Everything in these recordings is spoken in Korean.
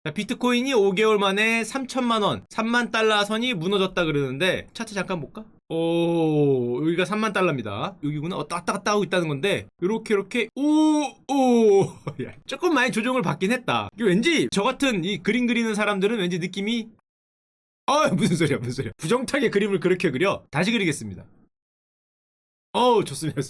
자, 비트코인이 5개월 만에 3천만 원, 3만 달러 선이 무너졌다 그러는데 차트 잠깐 볼까? 오, 여기가 3만 달러입니다. 여기구나. 왔다 갔다 하고 있다는 건데 이렇게 야, 조금 많이 조정을 받긴 했다. 이게 왠지 저 같은 이 그림 그리는 사람들은 왠지 느낌이 무슨 소리야. 부정타게 그림을 그렇게 그려. 다시 그리겠습니다. 좋습니다.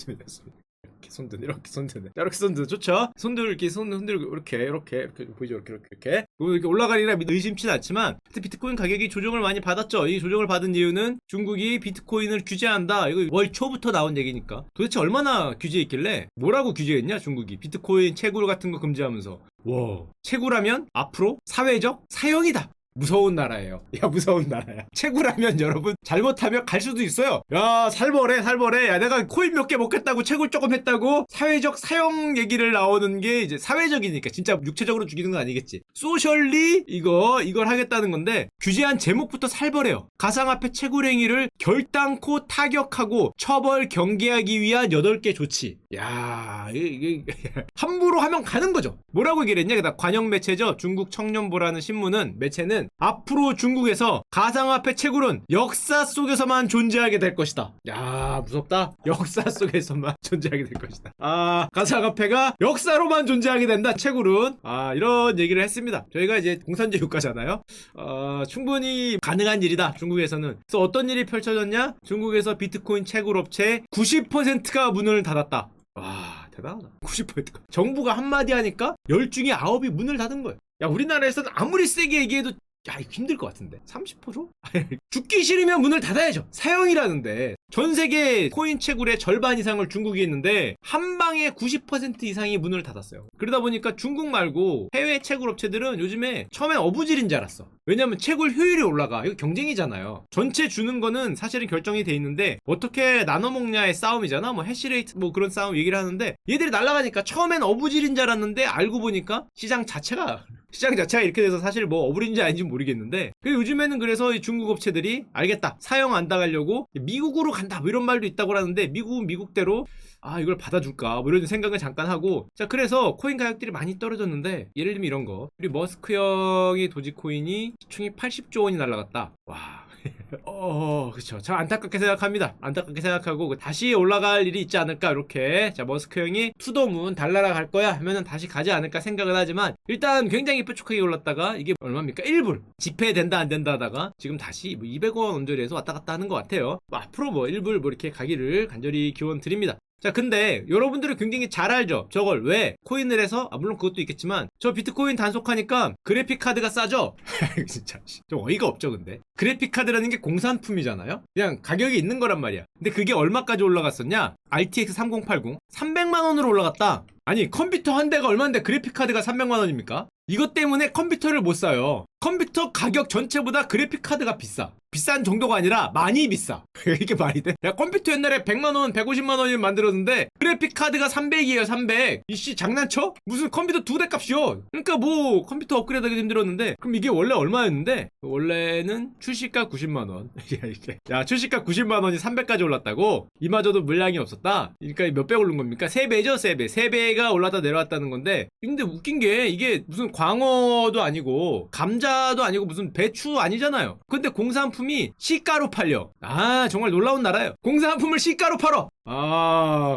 이렇게 손든, 이렇게 손든 좋죠? 손들 이렇게 흔들고 이렇게 보이죠? 이렇게 올라가리라 의심치는 않지만 비트코인 가격이 조정을 많이 받았죠. 이 조정을 받은 이유는 중국이 비트코인을 규제한다. 이거 월 초부터 나온 얘기니까. 도대체 얼마나 규제했길래 뭐라고 규제했냐 중국이 비트코인 채굴 같은 거 금지하면서. 와, 채굴하면 앞으로 사회적 사형이다. 무서운 나라예요. 야, 무서운 나라야. 채굴하면 여러분 잘못하면 갈 수도 있어요. 야, 살벌해. 야, 내가 코인 몇 개 먹겠다고 채굴 조금 했다고 사회적 사형 얘기를 나오는 게 이제 사회적이니까 진짜 육체적으로 죽이는 건 아니겠지. 소셜리 이걸 하겠다는 건데 규제한 제목부터 살벌해요. 가상화폐 채굴 행위를 결단코 타격하고 처벌 경계하기 위한 8개 조치. 야, 이게 함부로 하면 가는 거죠. 뭐라고 얘기를 했냐? 그다 관영 매체죠. 중국 청년보라는 신문은 매체는 앞으로 중국에서 가상화폐 채굴은 역사 속에서만 존재하게 될 것이다. 야, 무섭다. 역사 속에서만 존재하게 될 것이다. 가상화폐가 역사로만 존재하게 된다. 채굴은. 이런 얘기를 했습니다. 저희가 이제 공산주의 국가잖아요. 충분히 가능한 일이다. 중국에서는. 그래서 어떤 일이 펼쳐졌냐? 중국에서 비트코인 채굴 업체 90%가 문을 닫았다. 와, 대단하다. 90%가. 정부가 한마디 하니까 10중에 9이 문을 닫은 거예요. 야, 우리나라에서는 아무리 세게 얘기해도 이거 힘들 것 같은데 30%? 죽기 싫으면 문을 닫아야죠. 사형이라는데 전 세계 코인 채굴의 절반 이상을 중국이 했는데 한 방에 90% 이상이 문을 닫았어요. 그러다 보니까 중국 말고 해외 채굴 업체들은 요즘에 처음엔 어부질인 줄 알았어. 왜냐면 채굴 효율이 올라가. 이거 경쟁이잖아요. 전체 주는 거는 사실은 결정이 돼 있는데 어떻게 나눠 먹냐의 싸움이잖아. 뭐 해시레이트 뭐 그런 싸움 얘기를 하는데 얘들이 날아가니까 처음엔 어부질인 줄 알았는데 알고 보니까 시장 자체가 이렇게 돼서 사실 뭐 어부인지 아닌지 모르겠는데 요즘에는 그래서 이 중국 업체들이 알겠다. 사형 안 당하려고 미국으로 간다. 뭐 이런 말도 있다고 하는데 미국은 미국대로 이걸 받아줄까 뭐 이런 생각을 잠깐 하고 자 그래서 코인 가격들이 많이 떨어졌는데 예를 들면 이런 거 우리 머스크 형의 도지코인이 시총이 80조 원이 날라갔다. 와 그쵸. 참 안타깝게 생각합니다. 안타깝게 생각하고 다시 올라갈 일이 있지 않을까 이렇게 자 머스크 형이 투더문 달나라 갈 거야 하면은 다시 가지 않을까 생각을 하지만 일단 굉장히 뾰족하게 올랐다가 이게 얼마입니까? 1불 집회된다 안 된다 하다가 지금 다시 200원 언저리에서 왔다 갔다 하는 것 같아요. 앞으로 1불 이렇게 가기를 간절히 기원 드립니다. 자 근데 여러분들은 굉장히 잘 알죠. 저걸 왜 코인을 해서 물론 그것도 있겠지만 저 비트코인 단속하니까 그래픽카드가 싸죠. 진짜 좀 어이가 없죠. 근데 그래픽카드라는 게 공산품이잖아요. 그냥 가격이 있는 거란 말이야. 근데 그게 얼마까지 올라갔었냐? RTX 3080 300만원으로 올라갔다. 아니 컴퓨터 한 대가 얼마인데 그래픽카드가 300만원입니까? 이것 때문에 컴퓨터를 못 사요. 컴퓨터 가격 전체보다 그래픽카드가 비싸. 비싼 정도가 아니라 많이 비싸. 이게 말이 돼? 야 컴퓨터 옛날에 100만원 150만원이면 만들었는데 그래픽카드가 300이에요 300. 이씨 장난쳐? 무슨 컴퓨터 2대 값이요. 그러니까 뭐 컴퓨터 업그레이드 하기 힘들었는데 그럼 이게 원래 얼마였는데 원래는 출시가 90만원. 야 출시가 90만원이 300까지 올랐다고? 이마저도 물량이 없었다? 그러니까 몇 배 오른 겁니까? 3배죠 3배. 3배가 올랐다 내려왔다는 건데 근데 웃긴 게 이게 무슨 광어도 아니고 감자도 아니고 무슨 배추 아니잖아요. 근데 공산품이 시가로 팔려. 정말 놀라운 나라예요. 공산품을 시가로 팔어.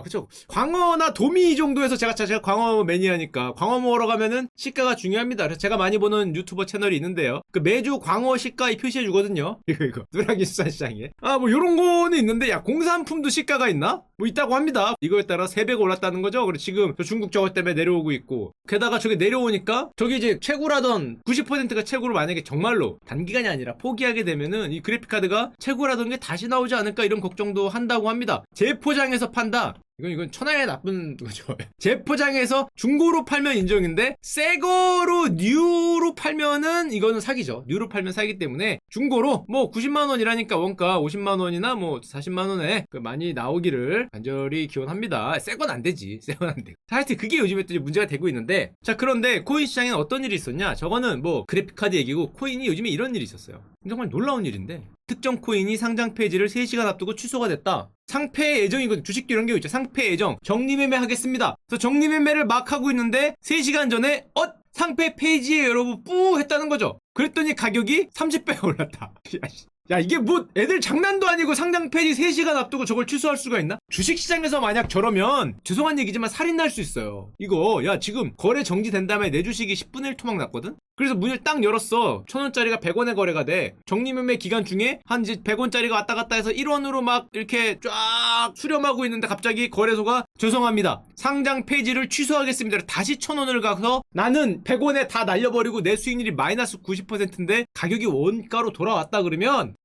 그쵸. 광어나 도미 정도에서 제가 광어 매니아니까 광어 먹으러 가면은 시가가 중요합니다. 그래서 제가 많이 보는 유튜버 채널이 있는데요. 매주 광어 시가 표시해 주거든요. 이거 누랑기 수산시장에. 뭐 요런 거는 있는데 야 공산품도 시가가 있나? 뭐 있다고 합니다. 이거에 따라 3배가 올랐다는 거죠. 그리고 지금 중국 저것 때문에 내려오고 있고 게다가 저게 내려오니까 저기 이제 채굴하던 90%가 채굴을 만약에 정말로 단기간이 아니라 포기하게 되면은 이 그래픽카드가 채굴하던 게 다시 나오지 않을까 이런 걱정도 한다고 합니다. 재포장해서 판다. 이건 천하의 나쁜 거죠. 재포장해서 중고로 팔면 인정인데 새거로 뉴로 팔면은 이거는 사기죠. 뉴로 팔면 사기 때문에 중고로 90만원이라니까 원가 50만원이나 40만원에 많이 나오기를 간절히 기원합니다. 새건 안 되지. 새건 안 돼. 하여튼 그게 요즘에 또 문제가 되고 있는데 자 그런데 코인 시장에는 어떤 일이 있었냐? 저거는 그래픽카드 얘기고 코인이 요즘에 이런 일이 있었어요. 정말 놀라운 일인데 특정 코인이 상장 폐지를 3시간 앞두고 취소가 됐다. 상패 예정이거든. 주식도 이런 게 있죠. 상패 예정. 정리매매 하겠습니다. 그래서 정리매매를 막 하고 있는데 3시간 전에 상패 폐지에 여러분 뿌 했다는 거죠. 그랬더니 가격이 30배가 올랐다. 야 이게 뭐 애들 장난도 아니고 상장 폐지 3시간 앞두고 저걸 취소할 수가 있나? 주식시장에서 만약 저러면 죄송한 얘기지만 살인 날 수 있어요. 이거 야 지금 거래 정지된 다음에 내 주식이 10분의 1 토막 났거든? 그래서 문을 딱 열었어. 1,000원짜리가 100원에 거래가 돼. 정리매매 기간 중에 한 이제 100원짜리가 왔다 갔다 해서 1원으로 막 이렇게 쫙 수렴하고 있는데 갑자기 거래소가 죄송합니다. 상장 폐지를 취소하겠습니다. 다시 1,000원을 가서 나는 100원에 다 날려버리고 내 수익률이 마이너스 90%인데 가격이 원가로 돌아왔다 그러면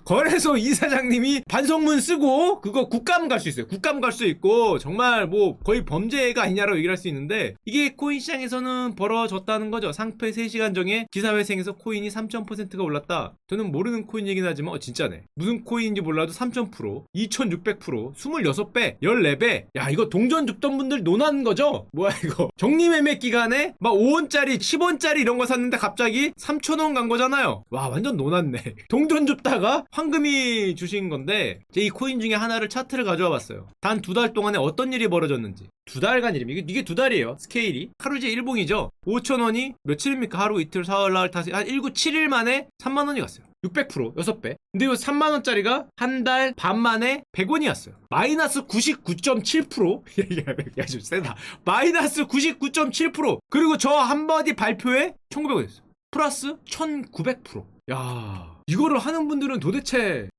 거래소 이사장님이 반성문 쓰고 그거 국감 갈 수 있어요. 국감 갈 수 있고 정말 뭐 거의 범죄가 아니냐라고 얘기를 할 수 있는데 이게 코인 시장에서는 벌어졌다는 거죠. 상패 3시간 전에 기사회생에서 코인이 3,000%가 올랐다. 저는 모르는 코인 얘기는 하지만 진짜네. 무슨 코인인지 몰라도 3,000%, 2,600%, 26배, 14배. 야 이거 동전 줍던 분들 논하는 거죠? 뭐야 이거. 정리매매 기간에 막 5원짜리, 10원짜리 이런 거 샀는데 갑자기 3,000원 간 거잖아요. 와 완전 논았네. 동전 줍다가 황금이 주신 건데 제 이 코인 중에 하나를 차트를 가져와 봤어요. 단 2달 동안에 어떤 일이 벌어졌는지. 2달간 일입니다. 이게 2달이에요. 스케일이. 하루제 일봉이죠. 5,000원이 며칠입니까? 하루 이틀 사흘 날 다시 한 1, 9, 7일 만에 3만원이 갔어요. 600% 6배. 근데 이 3만원짜리가 한 달 반 만에 100원이 왔어요. 마이너스 99.7%? 야, 좀 세다. 마이너스 99.7%. 그리고 저 한마디 발표에 1,900원 됐어요. 플러스 1,900%. 야, 이거를 하는 분들은 도대체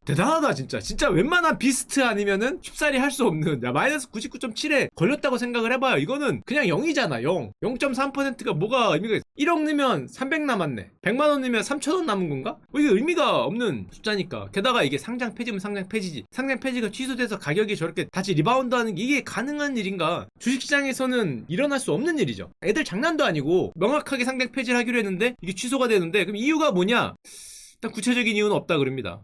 대단하다 진짜 웬만한 비스트 아니면은 쉽사리 할 수 없는 야 마이너스 99.7에 걸렸다고 생각을 해봐요. 이거는 그냥 0이잖아. 0.3%가 뭐가 의미가 있어. 1억 넣으면 300 남았네. 100만원 넣으면 3,000원 남은 건가? 이게 의미가 없는 숫자니까. 게다가 이게 상장 폐지면 상장 폐지지. 상장 폐지가 취소돼서 가격이 저렇게 다시 리바운드 하는 게 이게 가능한 일인가? 주식시장에서는 일어날 수 없는 일이죠. 애들 장난도 아니고 명확하게 상장 폐지를 하기로 했는데 이게 취소가 되는데 그럼 이유가 뭐냐? 일단 구체적인 이유는 없다 그럽니다.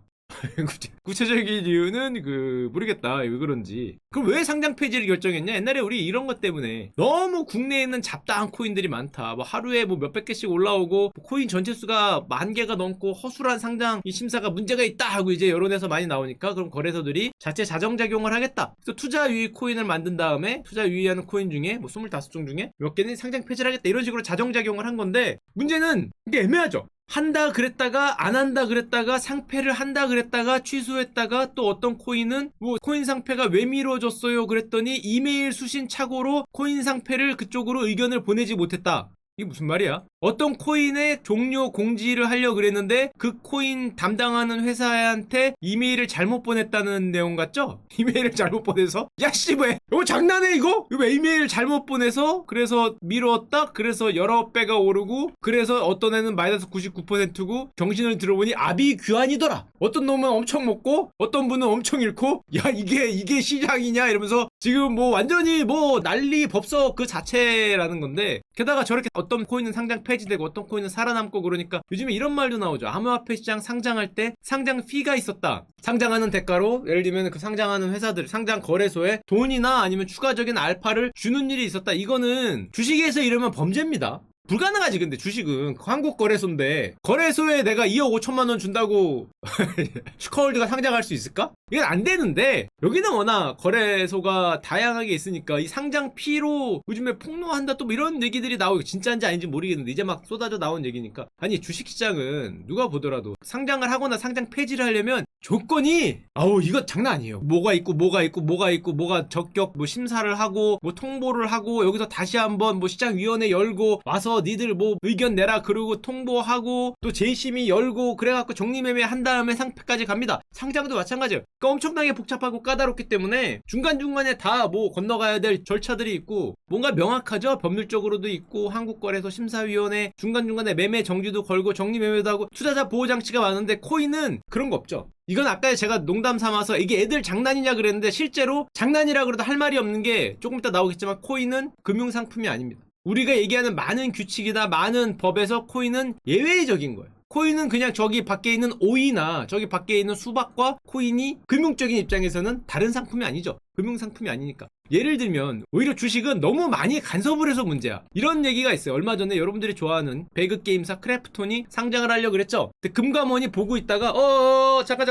구체적인 이유는 모르겠다. 왜 그런지. 그럼 왜 상장 폐지를 결정했냐? 옛날에 우리 이런 것 때문에 너무 국내에 있는 잡다한 코인들이 많다. 뭐 하루에 뭐 몇백 개씩 올라오고 코인 전체 수가 10,000개가 넘고 허술한 상장 이 심사가 문제가 있다 하고 이제 여론에서 많이 나오니까 그럼 거래소들이 자체 자정작용을 하겠다. 그래서 투자 유의 코인을 만든 다음에 투자 유의하는 코인 중에 뭐 25종 중에 몇 개는 상장 폐지를 하겠다. 이런 식으로 자정작용을 한 건데 문제는 이게 애매하죠. 한다 그랬다가 안 한다 그랬다가 상패를 한다 그랬다가 취소했다가 또 어떤 코인은 뭐 코인 상패가 왜 미뤄졌어요 그랬더니 이메일 수신 착오로 코인 상패를 그쪽으로 의견을 보내지 못했다. 이게 무슨 말이야? 어떤 코인의 종료 공지를 하려고 그랬는데 그 코인 담당하는 회사한테 이메일을 잘못 보냈다는 내용 같죠? 이메일을 잘못 보내서 야 씨 왜 이거 장난해 이거? 왜 이메일을 잘못 보내서 그래서 미뤘다? 그래서 여러 배가 오르고 그래서 어떤 애는 마이너스 99%고 정신을 들어보니 아비규환이더라. 어떤 놈은 엄청 먹고 어떤 분은 엄청 잃고 야 이게 시장이냐 이러면서 지금 뭐 완전히 뭐 난리 법석 그 자체라는 건데 게다가 저렇게 어떤 코인은 상장 폐지되고 어떤 코인은 살아남고 그러니까 요즘에 이런 말도 나오죠. 암호화폐 시장 상장할 때 상장 피가 있었다. 상장하는 대가로 예를 들면 그 상장하는 회사들 상장 거래소에 돈이나 아니면 추가적인 알파를 주는 일이 있었다. 이거는 주식에서 이러면 범죄입니다. 불가능하지. 근데 주식은 한국 거래소인데 거래소에 내가 2억 5천만 원 준다고 슈커홀드가 상장할 수 있을까? 이건 안 되는데 여기는 워낙 거래소가 다양하게 있으니까 이 상장 피로 요즘에 폭로한다 또 뭐 이런 얘기들이 나오고 진짜인지 아닌지 모르겠는데 이제 막 쏟아져 나온 얘기니까 아니 주식시장은 누가 보더라도 상장을 하거나 상장 폐지를 하려면 조건이 이거 장난 아니에요. 뭐가 있고 적격 뭐 심사를 하고 뭐 통보를 하고 여기서 다시 한번 뭐 시장위원회 열고 와서 니들 뭐 의견 내라 그러고 통보하고 또 재심이 열고 그래갖고 정리매매 한 다음에 상패까지 갑니다. 상장도 마찬가지예요. 그러니까 엄청나게 복잡하고 까다롭기 때문에 중간중간에 다 뭐 건너가야 될 절차들이 있고 뭔가 명확하죠. 법률적으로도 있고 한국거래소 심사위원회 중간중간에 매매 정지도 걸고 정리매매도 하고 투자자 보호장치가 많은데 코인은 그런 거 없죠. 이건 아까 제가 농담 삼아서 이게 애들 장난이냐 그랬는데 실제로 장난이라 그래도 할 말이 없는 게 조금 이따 나오겠지만 코인은 금융상품이 아닙니다. 우리가 얘기하는 많은 규칙이나 많은 법에서 코인은 예외적인 거예요. 코인은 그냥 저기 밖에 있는 오이나 저기 밖에 있는 수박과 코인이 금융적인 입장에서는 다른 상품이 아니죠. 금융상품이 아니니까. 예를 들면 오히려 주식은 너무 많이 간섭을 해서 문제야. 이런 얘기가 있어요. 얼마 전에 여러분들이 좋아하는 배그게임사 크래프톤이 상장을 하려고 그랬죠. 근데 금감원이 보고 있다가 잠깐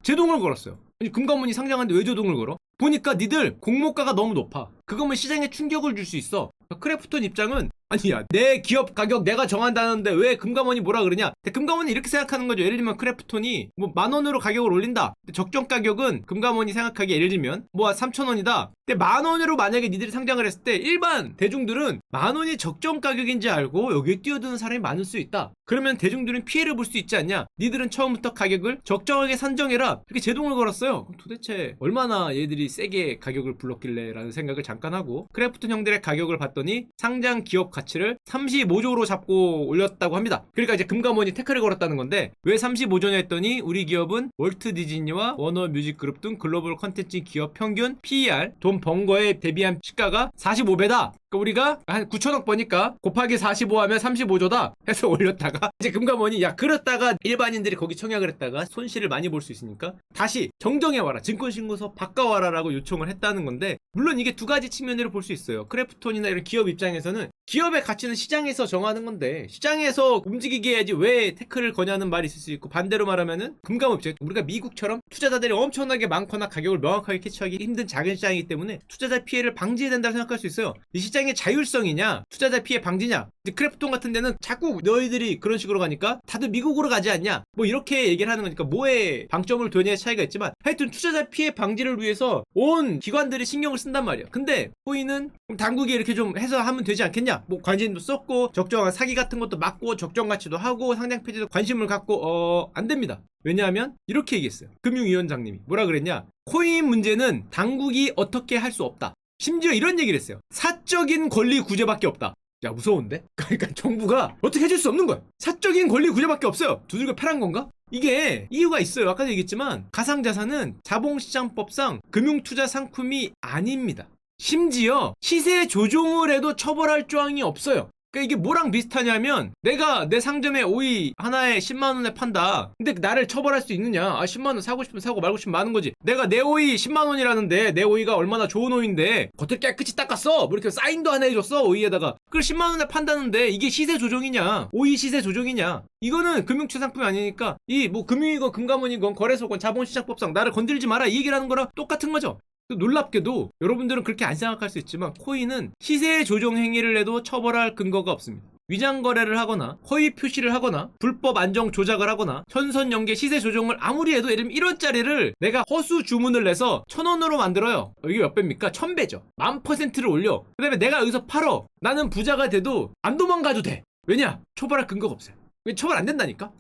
제동을 걸었어요. 아니, 금감원이 상장하는데 왜 제동을 걸어? 보니까 니들 공모가가 너무 높아. 그거면 시장에 충격을 줄 수 있어. 크래프톤 입장은 아니야, 내 기업 가격 내가 정한다는데 왜 금감원이 뭐라 그러냐. 근데 금감원이 이렇게 생각하는 거죠. 예를 들면 크래프톤이 뭐 10,000원으로 가격을 올린다. 근데 적정 가격은 금감원이 생각하기에 예를 들면 뭐 3,000원이다. 근데 10,000원으로 만약에 니들이 상장을 했을 때 일반 대중들은 10,000원이 적정 가격인지 알고 여기에 뛰어드는 사람이 많을 수 있다. 그러면 대중들은 피해를 볼 수 있지 않냐. 니들은 처음부터 가격을 적정하게 산정해라. 이렇게 제동을 걸었어요. 그럼 도대체 얼마나 얘들이 세게 가격을 불렀길래 라는 생각을 잠깐 하고, 크래프톤 형들의 가격을 봤더니 상장 기업 가치를 35조로 잡고 올렸다고 합니다. 그러니까 이제 금감원이 태클을 걸었다는 건데, 왜 35조냐 했더니 우리 기업은 월트 디즈니와 워너 뮤직 그룹 등 글로벌 컨텐츠 기업 평균 PER, 돈 번 거에 대비한 시가가 45배다. 그러니까 우리가 한 9천억 버니까 곱하기 45 하면 35조다 해서 올렸다가 이제 금감원이 야, 그랬다가 일반인들이 거기 청약을 했다가 손실을 많이 볼 수 있으니까 다시 정정해와라, 증권신고서 바꿔와라 라고 요청을 했다는 건데, 물론 이게 두 가지 측면으로 볼 수 있어요. 크래프톤이나 이런 기업 입장에서는 기업의 가치는 시장에서 정하는 건데 시장에서 움직이게 해야지 왜 태클을 거냐는 말이 있을 수 있고, 반대로 말하면은 금감원 입장, 우리가 미국처럼 투자자들이 엄청나게 많거나 가격을 명확하게 캐치하기 힘든 작은 시장이기 때문에 투자자 피해를 방지해야 된다고 생각할 수 있어요. 이 시장의 자율성이냐 투자자 피해 방지냐. 근데 크래프톤 같은 데는 자꾸 너희들이 그런 식으로 가니까 다들 미국으로 가지 않냐, 뭐 이렇게 얘기를 하는 거니까 뭐에 방점을 두느냐의 차이가 있지만, 하여튼 투자자 피해 방지를 위해서 온 기관들이 신경을 쓴단 말이야. 근데 코인은 당국이 이렇게 좀 해서 하면 되지 않겠냐, 뭐 관심도 썼고 적정한 사기 같은 것도 막고 적정 가치도 하고 상장 폐지도 관심을 갖고 안 됩니다. 왜냐하면 이렇게 얘기했어요. 금융위원장님이 뭐라 그랬냐, 코인 문제는 당국이 어떻게 할 수 없다. 심지어 이런 얘기를 했어요. 사적인 권리 구제밖에 없다. 야, 무서운데? 그러니까 정부가 어떻게 해줄 수 없는 거야. 사적인 권리 구제밖에 없어요. 두들겨 패란 건가? 이게 이유가 있어요. 아까도 얘기했지만 가상자산은 자본시장법상 금융투자 상품이 아닙니다. 심지어 시세 조종을 해도 처벌할 조항이 없어요. 그러니까 이게 뭐랑 비슷하냐면, 내가 내 상점에 오이 하나에 10만원에 판다. 근데 나를 처벌할 수 있느냐. 10만원 사고 싶으면 사고 말고 싶으면 마는 거지. 내가 내 오이 10만원이라는데 내 오이가 얼마나 좋은 오이인데 겉을 깨끗이 닦았어, 뭐 이렇게 사인도 하나 해줬어 오이에다가. 그걸 10만원에 판다는데 이게 시세 조종이냐, 오이 시세 조종이냐. 이거는 금융투자 상품이 아니니까 이 뭐 금융이건 금감원이건 거래소건 자본시장법상 나를 건들지 마라 이 얘기를 하는 거랑 똑같은 거죠. 놀랍게도 여러분들은 그렇게 안 생각할 수 있지만 코인은 시세 조종 행위를 해도 처벌할 근거가 없습니다. 위장 거래를 하거나 허위 표시를 하거나 불법 안정 조작을 하거나 천선연계 시세 조정을 아무리 해도, 예를 들면 1원짜리를 내가 허수 주문을 내서 1,000원으로 만들어요. 이게 몇 배입니까? 1000배죠. 10,000%를 올려. 그 다음에 내가 여기서 팔어. 나는 부자가 돼도 안 도망가도 돼. 왜냐? 처벌할 근거가 없어요. 처벌 안 된다니까?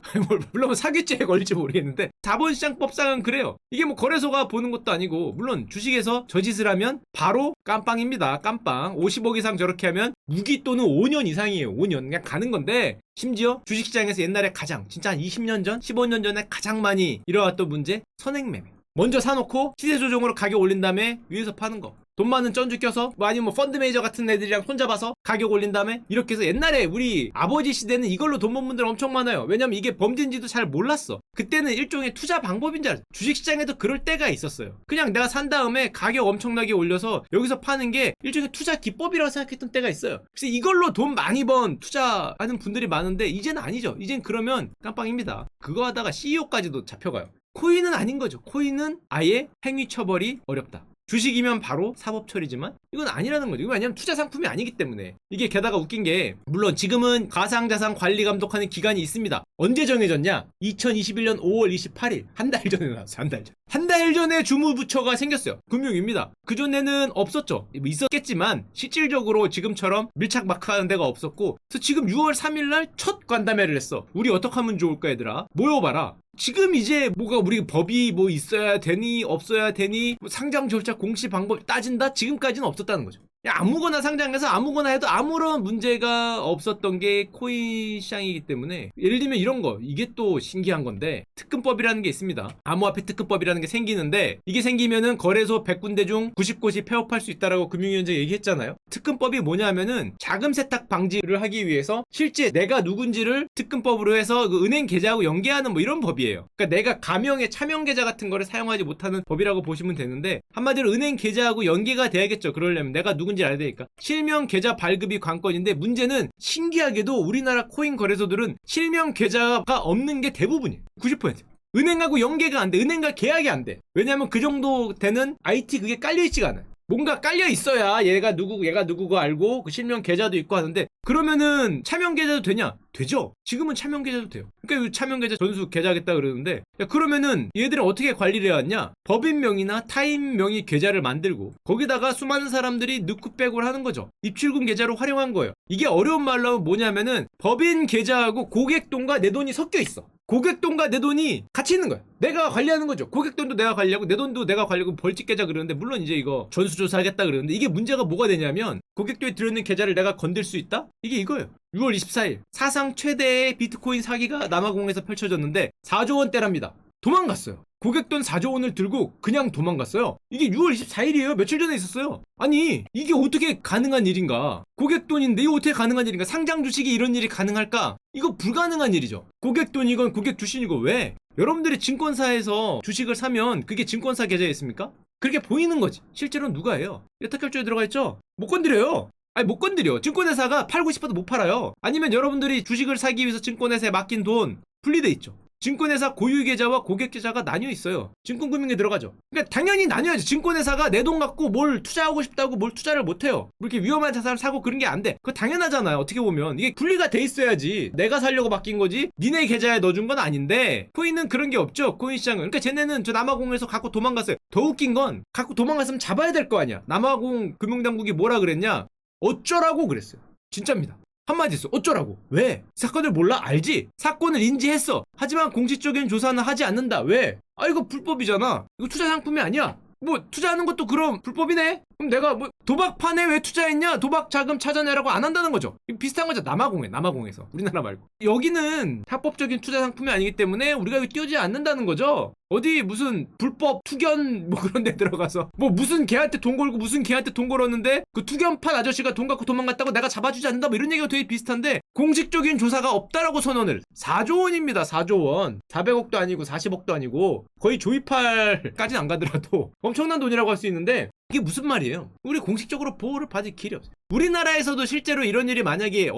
물론 사기죄에 걸릴지 모르겠는데 자본시장법상은 그래요. 이게 뭐 거래소가 보는 것도 아니고, 물론 주식에서 저 짓을 하면 바로 깜빵입니다. 깜빵. 50억 이상 저렇게 하면 무기 또는 5년 이상이에요. 5년 그냥 가는 건데, 심지어 주식시장에서 옛날에 가장 진짜 한 20년 전 15년 전에 가장 많이 일어났던 문제, 선행매매. 먼저 사놓고 시세 조정으로 가격 올린 다음에 위에서 파는 거. 돈 많은 쩐주 껴서, 뭐 아니면 펀드 매니저 같은 애들이랑 손잡아서 가격 올린 다음에 이렇게 해서, 옛날에 우리 아버지 시대는 이걸로 돈 번 분들 엄청 많아요. 왜냐면 이게 범죄인지도 잘 몰랐어. 그때는 일종의 투자 방법인 줄 알았어. 주식시장에도 그럴 때가 있었어요. 그냥 내가 산 다음에 가격 엄청나게 올려서 여기서 파는 게 일종의 투자 기법이라고 생각했던 때가 있어요. 그래서 이걸로 돈 많이 번 투자하는 분들이 많은데 이제는 아니죠. 이젠 그러면 깜빵입니다. 그거 하다가 CEO까지도 잡혀가요. 코인은 아닌 거죠. 코인은 아예 행위 처벌이 어렵다. 주식이면 바로 사법 처리지만 이건 아니라는 거죠. 왜냐면 투자 상품이 아니기 때문에. 이게 게다가 웃긴 게, 물론 지금은 가상자산 관리 감독하는 기관이 있습니다. 언제 정해졌냐? 2021년 5월 28일. 한 달 전에 나왔어요. 한 달 전. 한 달 전에 주무부처가 생겼어요. 금융입니다. 그전에는 없었죠. 있었겠지만 실질적으로 지금처럼 밀착 마크하는 데가 없었고, 그래서 지금 6월 3일 날 첫 간담회를 했어. 우리 어떻게 하면 좋을까 얘들아? 모여봐라. 지금 이제 뭐가 우리 법이 뭐 있어야 되니 없어야 되니, 뭐 상장 절차 공시 방법 따진다? 지금까지는 없었다는 거죠. 그냥 아무거나 상장해서 아무거나 해도 아무런 문제가 없었던 게 코인 시장이기 때문에, 예를 들면 이런 거, 이게 또 신기한 건데, 특근법이라는 게 있습니다. 암호화폐 특근법이라는 게 생기는데, 이게 생기면은 거래소 100군데 중 90곳이 폐업할 수 있다라고 금융위원장이 얘기했잖아요. 특근법이 뭐냐면은 자금 세탁 방지를 하기 위해서 실제 내가 누군지를 특근법으로 해서 그 은행 계좌하고 연계하는 뭐 이런 법이에요. 그러니까 내가 가명의 차명 계좌 같은 거를 사용하지 못하는 법이라고 보시면 되는데, 한마디로 은행 계좌하고 연계가 돼야겠죠. 그러려면 내가 누군지 알아야 되니까. 실명 계좌 발급이 관건인데, 문제는 신기하게도 우리나라 코인 거래소들은 실명 계좌가 없는 게 대부분이에요. 90%. 은행하고 연계가 안 돼. 은행과 계약이 안 돼. 왜냐면 그 정도 되는 IT 그게 깔려있지가 않아요. 뭔가 깔려 있어야 얘가 누구고 알고 그 실명 계좌도 있고 하는데, 그러면은 차명 계좌도 되냐? 되죠. 지금은 차명 계좌도 돼요. 그러니까 차명 계좌 전수 계좌하겠다 그러는데, 야, 그러면은 얘들은 어떻게 관리를 해야 하냐? 법인명이나 타인 명의 계좌를 만들고 거기다가 수많은 사람들이 넣고 빼고를 하는 거죠. 입출금 계좌로 활용한 거예요. 이게 어려운 말로 하면 뭐냐면은 법인 계좌하고 고객돈과 내 돈이 섞여 있어. 고객돈과 내 돈이 같이 있는 거야. 내가 관리하는 거죠. 고객돈도 내가 관리하고 내 돈도 내가 관리하고 벌칙 계좌 그러는데, 물론 이제 이거 전수조사 하겠다 그러는데, 이게 문제가 뭐가 되냐면 고객돈에 들어있는 계좌를 내가 건들 수 있다? 이게 이거예요. 6월 24일 사상 최대의 비트코인 사기가 남아공에서 펼쳐졌는데 4조 원대랍니다. 도망갔어요. 고객돈 4조 원을 들고 그냥 도망갔어요. 이게 6월 24일이에요. 며칠 전에 있었어요. 아니, 이게 어떻게 가능한 일인가? 고객돈인데 이거 어떻게 가능한 일인가? 상장 주식이 이런 일이 가능할까? 이거 불가능한 일이죠. 고객돈이건 고객 주식이고. 왜? 여러분들이 증권사에서 주식을 사면 그게 증권사 계좌에 있습니까? 그렇게 보이는 거지. 실제로는 누가 해요? 여타결제에 들어가 있죠? 못 건드려요. 아니, 못 건드려. 증권회사가 팔고 싶어도 못 팔아요. 아니면 여러분들이 주식을 사기 위해서 증권회사에 맡긴 돈 분리돼 있죠. 증권회사 고유계좌와 고객계좌가 나뉘어 있어요. 증권금융에 들어가죠. 그러니까 당연히 나뉘어야죠. 증권회사가 내 돈 갖고 뭘 투자하고 싶다고 뭘 투자를 못해요. 이렇게 위험한 자산을 사고 그런 게 안 돼. 그거 당연하잖아요. 어떻게 보면 이게 분리가 돼 있어야지. 내가 살려고 맡긴 거지 니네 계좌에 넣어준 건 아닌데, 코인은 그런 게 없죠. 코인 시장은. 그러니까 쟤네는 저 남아공에서 갖고 도망갔어요. 더 웃긴 건 갖고 도망갔으면 잡아야 될 거 아니야. 남아공 금융당국이 뭐라 그랬냐? 어쩌라고 그랬어요. 진짜입니다. 한마디 있어. 어쩌라고. 왜? 사건을 몰라? 알지? 사건을 인지했어. 하지만 공식적인 조사는 하지 않는다. 왜? 아, 이거 불법이잖아. 이거 투자 상품이 아니야. 뭐 투자하는 것도 그럼 불법이네? 그럼 내가 뭐 도박판에 왜 투자했냐? 도박 자금 찾아내라고 안 한다는 거죠. 비슷한 거죠. 남아공에서. 우리나라 말고. 여기는 합법적인 투자 상품이 아니기 때문에 우리가 여기 띄우지 않는다는 거죠. 어디 무슨 불법 투견 뭐 그런 데 들어가서 뭐 무슨 걔한테 돈 걸고 무슨 걔한테 돈 걸었는데 그 투견판 아저씨가 돈 갖고 도망갔다고 내가 잡아주지 않는다 뭐 이런 얘기가 되게 비슷한데, 공식적인 조사가 없다라고 선언을. 4조 원입니다. 4조 원. 400억도 아니고 40억도 아니고 거의 조이팔까지는 안 가더라도 엄청난 돈이라고 할 수 있는데, 이게 무슨 말이에요? 우리 공식적으로 보호를 받을 길이 없어요. 우리나라에서도 실제로 이런 일이 만약에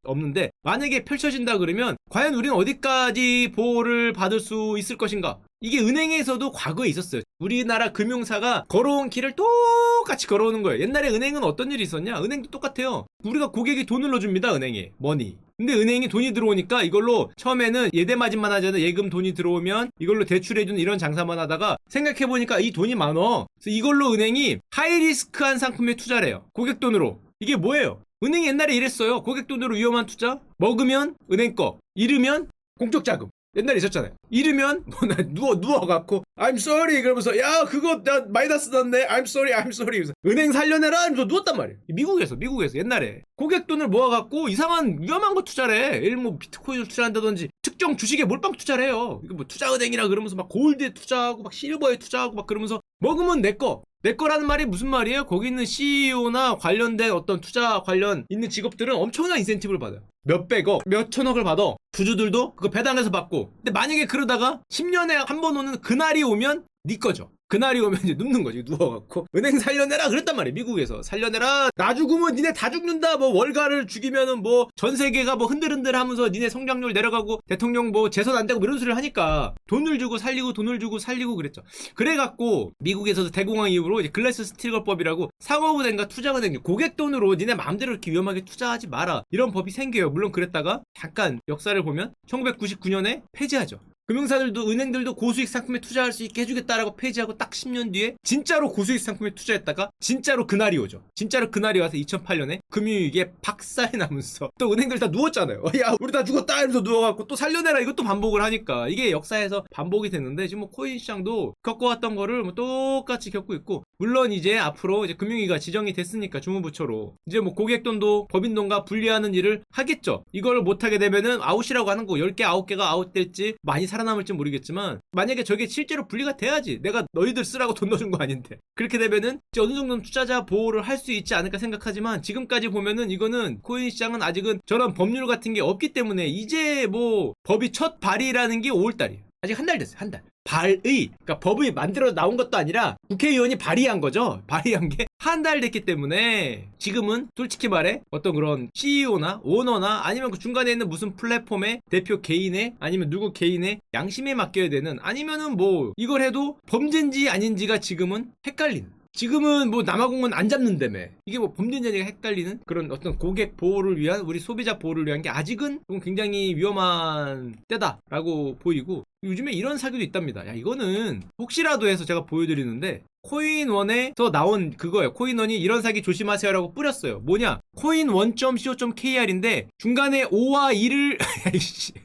없는데 만약에 펼쳐진다 그러면 과연 우리는 어디까지 보호를 받을 수 있을 것인가? 이게 은행에서도 과거에 있었어요. 우리나라 금융사가 걸어온 길을 똑같이 걸어오는 거예요. 옛날에 은행은 어떤 일이 있었냐? 은행도 똑같아요. 우리가 고객이 돈을 넣어줍니다. 은행에. 머니. 근데 은행이 돈이 들어오니까 이걸로 처음에는 예대마진만 하잖아요. 예금 돈이 들어오면 이걸로 대출해주는 이런 장사만 하다가 생각해보니까 이 돈이 많어. 그래서 이걸로 은행이 하이리스크한 상품에 투자를 해요. 고객 돈으로. 이게 뭐예요? 은행이 옛날에 이랬어요. 고객 돈으로 위험한 투자? 먹으면 은행 거, 잃으면 공적 자금. 옛날에 있었잖아요. 잃으면 뭐 나 누워갖고 I'm sorry 그러면서 야 그거 나 마이너스 났네 I'm sorry 그래서 은행 살려내라 하면서 누웠단 말이에요. 미국에서 옛날에 고객 돈을 모아갖고 이상한 위험한 거 투자를 해. 예를 뭐 비트코인을 투자한다든지 특정 주식에 몰빵 투자를 해요. 이거 뭐 투자은행이라 그러면서 막 골드에 투자하고 막 실버에 투자하고 막 그러면서 먹으면 내 거라는 말이 무슨 말이에요? 거기 있는 CEO나 관련된 어떤 투자 관련 있는 직업들은 엄청난 인센티브를 받아요. 몇백억, 몇천억을 받아. 주주들도 그거 배당해서 받고. 근데 만약에 그러다가 10년에 한 번 오는 그날이 오면 네 거죠. 그날이 오면 이제 눕는 거지. 누워갖고 은행 살려내라 그랬단 말이에요. 미국에서 살려내라. 나 죽으면 니네 다 죽는다. 뭐 월가를 죽이면은 뭐 전 세계가 뭐 흔들흔들 하면서 니네 성장률 내려가고 대통령 뭐 재선 안 되고 이런 소리를 하니까 돈을 주고 살리고 돈을 주고 살리고 그랬죠. 그래갖고 미국에서도 대공황 이후로 이제 글래스 스틸걸법이라고 상업은행과 투자은행 고객 돈으로 니네 마음대로 이렇게 위험하게 투자하지 마라 이런 법이 생겨요. 물론 그랬다가 잠깐 역사를 보면 1999년에 폐지하죠. 금융사들도 은행들도 고수익 상품에 투자할 수 있게 해주겠다라고 폐지하고 딱 10년 뒤에 진짜로 고수익 상품에 투자했다가 진짜로 그날이 오죠. 진짜로 그날이 와서 2008년에 금융위기에 박살이 나면서 또 은행들 다 누웠잖아요. 야 우리 다 죽었다 이러면서 누워갖고 또 살려내라 이것도 반복을 하니까 이게 역사에서 반복이 됐는데 지금 뭐 코인 시장도 겪어왔던 거를 뭐 똑같이 겪고 있고, 물론 이제 앞으로 이제 금융위기가 지정이 됐으니까 주무부처로 이제 뭐 고객돈도 법인돈과 분리하는 일을 하겠죠. 이걸 못하게 되면은 아웃이라고 하는 거 10개 9개가 아웃될지 많이 살아남을지 모르겠지만, 만약에 저게 실제로 분리가 돼야지, 내가 너희들 쓰라고 돈 넣어준 거 아닌데 그렇게 되면은 이제 어느 정도는 투자자 보호를 할 수 있지 않을까 생각하지만, 지금까지 보면은 이거는 코인 시장은 아직은 저런 법률 같은 게 없기 때문에 이제 뭐 법이 첫 발의라는 게 5월달이에요. 아직 한 달 됐어요. 한 달. 발의, 그러니까 법이 만들어 나온 것도 아니라 국회의원이 발의한 거죠. 발의한 게 한 달 됐기 때문에 지금은 솔직히 말해 어떤 그런 CEO나 오너나 아니면 그 중간에 있는 무슨 플랫폼의 대표 개인의 아니면 누구 개인의 양심에 맡겨야 되는, 아니면은 뭐 이걸 해도 범죄인지 아닌지가 지금은 헷갈리는, 지금은 뭐 남아공은 안 잡는다며 이게 뭐 범죄인지 아닌지가 헷갈리는 그런 어떤 고객 보호를 위한, 우리 소비자 보호를 위한 게 아직은 좀 굉장히 위험한 때다라고 보이고, 요즘에 이런 사기도 있답니다. 야 이거는 혹시라도 해서 제가 보여드리는데, 코인원에서 나온 그거예요. 코인원이 이런 사기 조심하세요라고 뿌렸어요. 뭐냐, 코인1.co.kr인데 중간에 O와 2를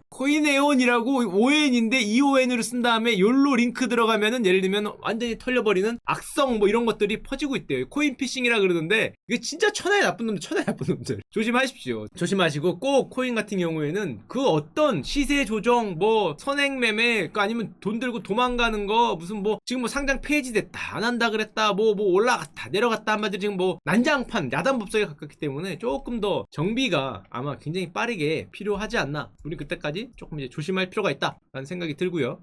코인에온이라고 ON인데 EON으로 쓴 다음에 욜로 링크 들어가면은 예를 들면 완전히 털려버리는 악성 뭐 이런 것들이 퍼지고 있대요. 코인 피싱이라 그러는데 이게 진짜 천하의 나쁜 놈들, 천하의 나쁜 놈들. 조심하십시오. 조심하시고, 꼭 코인 같은 경우에는 그 어떤 시세 조정, 뭐 선행 매매, 아니면 돈 들고 도망가는 거, 무슨 뭐 지금 뭐 상장 폐지됐다 안 한다 그랬다 뭐 올라갔다 내려갔다 한마디로 지금 뭐 난장판 야단 법석에 가깝기 때문에 조금 더 정비가 아마 굉장히 빠르게 필요하지 않나. 우리 그때까지 조금 이제 조심할 필요가 있다라는 생각이 들고요.